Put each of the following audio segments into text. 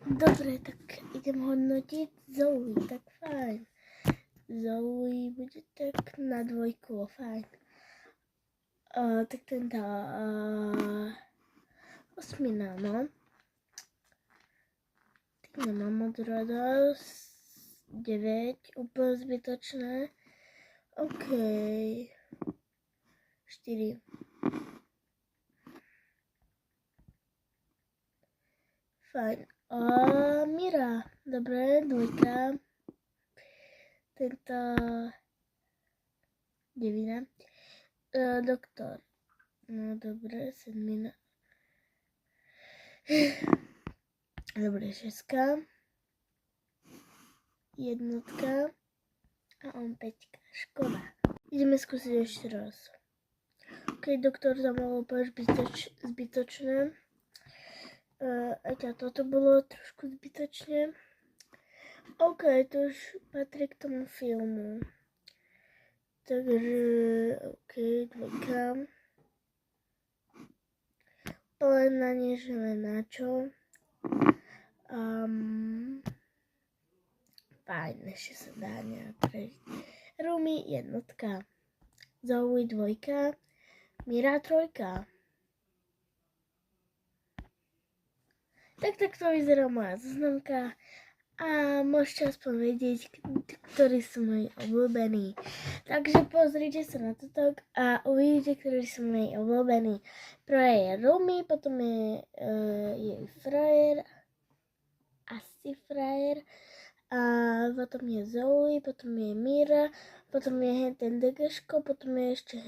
Dobre, tak idem hodnotiť Zoe, tak fajn. Zoe bude tak na 2, fajn. Tak tento 8, no. Tak nemám moc rada. 9, úplne zbytočné. OK. 4. Fajn. Mira, dobre, 2. Tento 9. Doktor. No dobre, 7. Dobre, 6. 1. A on 5. Škoda. Ideme skúsiť ešte raz. OK, doktor tam bolo úplne zbytočné. Aj toto bolo trošku zbytočne. OK, to už patrí k tomu filmu. Takže, OK, 2. Len na nežeme na čo. Fajn, ešte sa dá nejak prežiť. Rumi 1. Zoe 2. Mira 3. Tak to vyzerá moja zoznamka a môžete aspoň vedieť, ktorí sú moji obľúbení. Takže pozrite sa na toto a uvidíte, ktorí sú moji obľúbení. Prvé je Rumi, potom je jej frajer, asi frajer, a potom je Zoe, potom je Mira, potom je henten Degeško, potom je ešte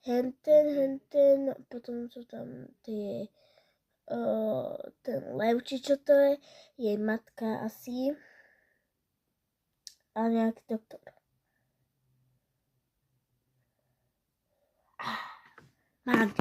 henten, potom sú tam tie ten Levči, čo to je, jej matka asi a nejaký doktor. Mám